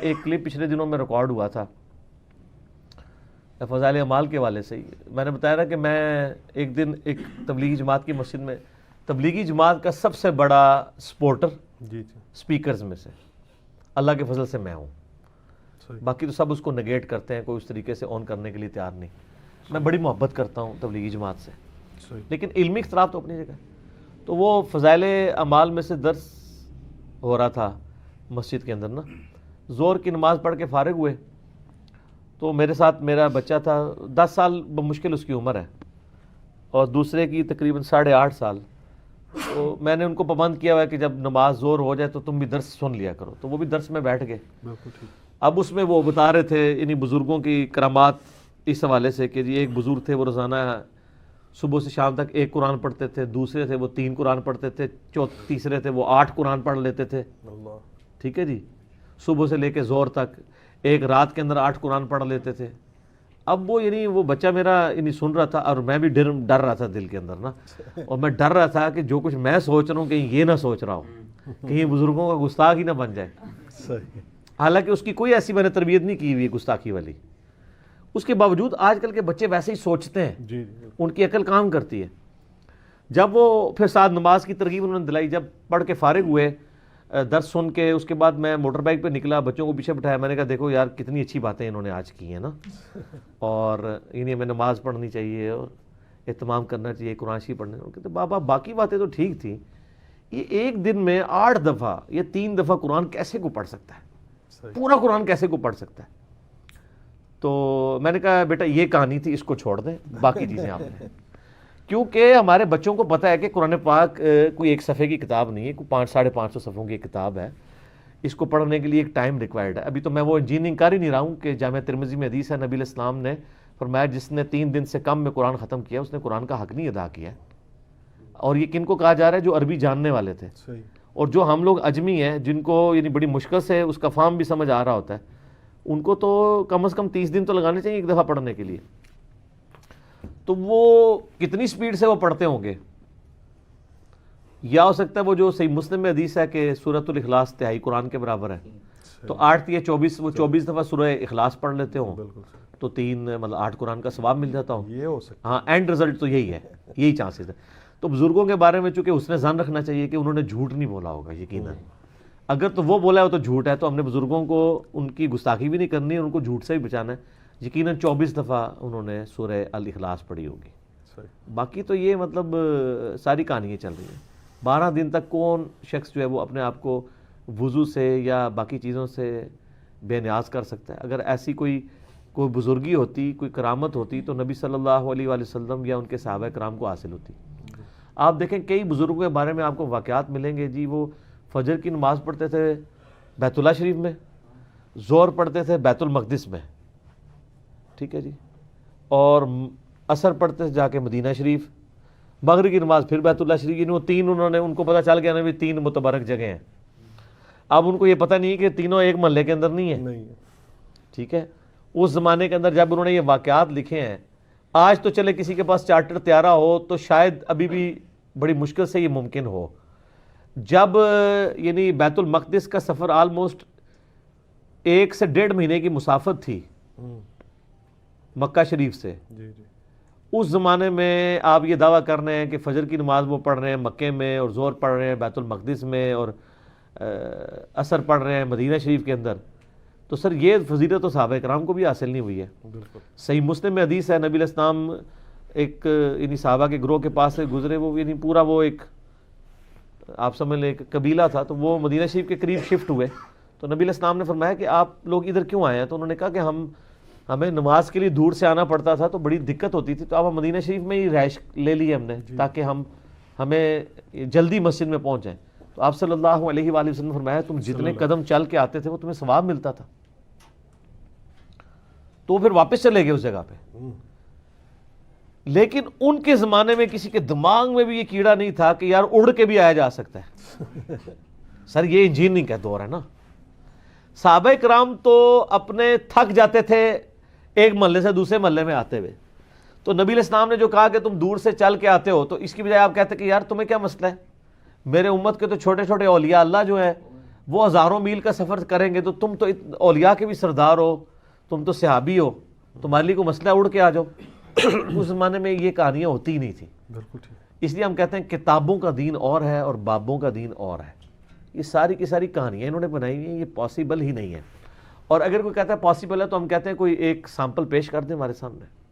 ایک کلپ پچھلے دنوں میں ریکارڈ ہوا تھا فضائل اعمال کے حوالے سے ہی. میں نے بتایا نا کہ میں ایک دن ایک تبلیغی جماعت کی مسجد میں, تبلیغی جماعت کا سب سے بڑا سپورٹر سپیکرز میں سے اللہ کے فضل سے میں ہوں, باقی تو سب اس کو نگیٹ کرتے ہیں, کوئی اس طریقے سے آن کرنے کے لیے تیار نہیں. میں بڑی محبت کرتا ہوں تبلیغی جماعت سے, لیکن علمی اختلاف تو اپنی جگہ. تو وہ فضائل اعمال میں سے درس ہو رہا تھا مسجد کے اندر نا, ظہر کی نماز پڑھ کے فارغ ہوئے تو میرے ساتھ میرا بچہ تھا, 10 سال بمشکل اس کی عمر ہے, اور دوسرے کی تقریباً 8.5 سال. تو میں نے ان کو پابند کیا ہوا ہے کہ جب نماز ظہر ہو جائے تو تم بھی درس سن لیا کرو, تو وہ بھی درس میں بیٹھ گئے. اب اس میں وہ بتا رہے تھے انہی بزرگوں کی کرامات اس حوالے سے کہ جی ایک بزرگ تھے وہ روزانہ صبح سے شام تک 1 قرآن پڑھتے تھے, دوسرے تھے وہ 3 قرآن پڑھتے تھے, تیسرے تھے وہ 8 قرآن پڑھ لیتے تھے. ٹھیک ہے جی, صبح سے لے کے ظہر تک, ایک رات کے اندر 8 قرآن پڑھ لیتے تھے. اب وہ یعنی وہ بچہ میرا یعنی سن رہا تھا, اور میں بھی ڈر رہا تھا دل کے اندر نا, اور میں ڈر رہا تھا کہ جو کچھ میں سوچ رہا ہوں کہیں یہ نہ سوچ رہا ہوں, کہیں بزرگوں کا گستاخ ہی نہ بن جائے. حالانکہ اس کی کوئی ایسی میں نے تربیت نہیں کی ہوئی گستاخی والی. اس کے باوجود آج کل کے بچے ویسے ہی سوچتے ہیں, ان کی عقل کام کرتی ہے. جب وہ پھر ساتھ نماز کی ترغیب انہوں نے دلائی, جب پڑھ کے فارغ ہوئے درس سن کے, اس کے بعد میں موٹر بائک پہ نکلا, بچوں کو پیچھے بٹھایا, میں نے کہا دیکھو یار کتنی اچھی باتیں انہوں نے آج کی ہیں نا, اور انہیں ہمیں نماز پڑھنی چاہیے اور اہتمام کرنا چاہیے, قرآن شریف پڑھنے. کہتے بابا باقی باتیں تو ٹھیک تھیں, یہ ایک دن میں 8 دفعہ یا 3 دفعہ قرآن کیسے کو پڑھ سکتا ہے, پورا قرآن کیسے کو پڑھ سکتا ہے. تو میں نے کہا بیٹا یہ کہانی تھی, اس کو چھوڑ دیں, باقی چیزیں آپ نے, کیونکہ ہمارے بچوں کو پتہ ہے کہ قرآن پاک کوئی ایک صفحے کی کتاب نہیں ہے, کوئی 500-550 صفحوں کی ایک کتاب ہے. اس کو پڑھنے کے لیے ایک ٹائم ریکوائرڈ ہے. ابھی تو میں وہ انجینئرنگ کر ہی نہیں رہا ہوں کہ جامعہ ترمذی میں حدیث ہے, نبی علیہ السلام نے فرمایا جس نے 3 دن سے کم میں قرآن ختم کیا اس نے قرآن کا حق نہیں ادا کیا. اور یہ کن کو کہا جا رہا ہے؟ جو عربی جاننے والے تھے. اور جو ہم لوگ اجمی ہیں جن کو یعنی بڑی مشکل سے اس کا فارم بھی سمجھ آ رہا ہوتا ہے, ان کو تو کم از کم 30 دن تو لگانے چاہیے ایک دفعہ پڑھنے کے لیے. تو وہ کتنی سپیڈ سے وہ پڑھتے ہوں گے, یا ہو سکتا ہے وہ جو صحیح مسلم میں حدیث ہے کہ سورۃ الاخلاص 3 قرآن کے برابر ہے, تو 8 یا 24 وہ 24 دفعہ سورہ اخلاص پڑھ لیتے ہوں, تو 3 مطلب 8 قرآن کا ثواب مل جاتا ہوں. یہ ہو سکتا ہاں, اینڈ رزلٹ تو یہی ہے, یہی چانسز ہے. تو بزرگوں کے بارے میں چونکہ اس نے ظن رکھنا چاہیے کہ انہوں نے جھوٹ نہیں بولا ہوگا یقیناً. اگر تو وہ بولا ہو تو جھوٹ ہے, تو ہم نے بزرگوں کو ان کی گستاخی بھی نہیں کرنی ہے, ان کو جھوٹ سے بھی بچانا ہے. یقیناً 24 دفعہ انہوں نے سورہ الاخلاص پڑھی ہوگی. باقی تو یہ مطلب ساری کہانیاں چل رہی ہیں. 12 دن تک کون شخص جو ہے وہ اپنے آپ کو وضو سے یا باقی چیزوں سے بے نیاز کر سکتا ہے؟ اگر ایسی کوئی بزرگی ہوتی, کوئی کرامت ہوتی, تو نبی صلی اللہ علیہ وآلہ وسلم یا ان کے صحابہ کرام کو حاصل ہوتی. آپ دیکھیں کئی بزرگوں کے بارے میں آپ کو واقعات ملیں گے جی, وہ فجر کی نماز پڑھتے تھے بیت اللہ شریف میں, ظہر پڑھتے تھے بیت المقدس میں, ٹھیک ہے جی, اور عصر پڑھتے تھے جا کے مدینہ شریف, مغرب کی نماز پھر بیت اللہ شریف. یعنی وہ 3 ان کو پتہ چل گیا نا بھی 3 متبرک جگہ ہیں. اب ان کو یہ پتہ نہیں کہ تینوں ایک محلے کے اندر نہیں ہیں, ٹھیک ہے. اس زمانے کے اندر جب انہوں نے یہ واقعات لکھے ہیں, آج تو چلے کسی کے پاس چارٹر طیارہ ہو تو شاید ابھی بھی بڑی مشکل سے یہ ممکن ہو. جب یعنی بیت المقدس کا سفر آلموسٹ 1 سے 1.5 مہینے کی مسافت تھی مکہ شریف سے, اس زمانے میں آپ یہ دعویٰ کر رہے ہیں کہ فجر کی نماز وہ پڑھ رہے ہیں مکے میں, اور ظہر پڑھ رہے ہیں بیت المقدس میں, اور عصر پڑھ رہے ہیں مدینہ شریف کے اندر, تو سر یہ فضیلت تو صحابہ کرام کو بھی حاصل نہیں ہوئی ہے. صحیح مسلم میں حدیث ہے, نبی علیہ السلام ایک یعنی صحابہ کے گروہ کے پاس سے گزرے, وہ یعنی پورا وہ ایک آپ سمجھ لیں ایک قبیلہ تھا, تو وہ مدینہ شریف کے قریب شفٹ ہوئے. تو نبی علیہ السلام نے فرمایا کہ آپ لوگ ادھر کیوں آئے ہیں؟ تو انہوں نے کہا کہ ہمیں نماز کے لیے دور سے آنا پڑتا تھا تو بڑی دقت ہوتی تھی, تو اب ہم مدینہ شریف میں ہی رہائش لے لی ہم نے تاکہ ہمیں جلدی مسجد میں پہنچ جائیں. تو آپ صلی اللہ علیہ وآلہ وسلم نے فرمایا تم جتنے قدم چل کے آتے تھے وہ تمہیں ثواب ملتا تھا. تو وہ پھر واپس چلے گئے اس جگہ پہ. لیکن ان کے زمانے میں کسی کے دماغ میں بھی یہ کیڑا نہیں تھا کہ یار اڑ کے بھی آیا جا سکتا ہے. سر یہ انجینئرنگ کا دور ہے نا. صحابہ کرام تو اپنے تھک جاتے تھے ایک محلے سے دوسرے محلے میں آتے ہوئے, تو نبی علیہ السلام نے جو کہا کہ تم دور سے چل کے آتے ہو, تو اس کی بجائے آپ کہتے کہ یار تمہیں کیا مسئلہ ہے, میرے امت کے تو چھوٹے چھوٹے اولیاء اللہ جو ہیں وہ ہزاروں میل کا سفر کریں گے تو تم تو اولیاء کے بھی سردار ہو، تم تو صحابی ہو، تمہارے لیے کو مسئلہ اڑ کے آ جاؤ۔ اس زمانے میں یہ کہانیاں ہوتی ہی نہیں تھیں۔ بالکل ٹھیک۔ اس لیے ہم کہتے ہیں کتابوں کا دین اور ہے اور بابوں کا دین اور ہے۔ یہ ساری کی ساری کہانیاں انہوں نے بنائی ہوئی ہیں، یہ پاسبل ہی نہیں ہے۔ اور اگر کوئی کہتا ہے پاسبل ہے تو ہم کہتے ہیں کوئی ایک سیمپل پیش کر دیں ہمارے سامنے۔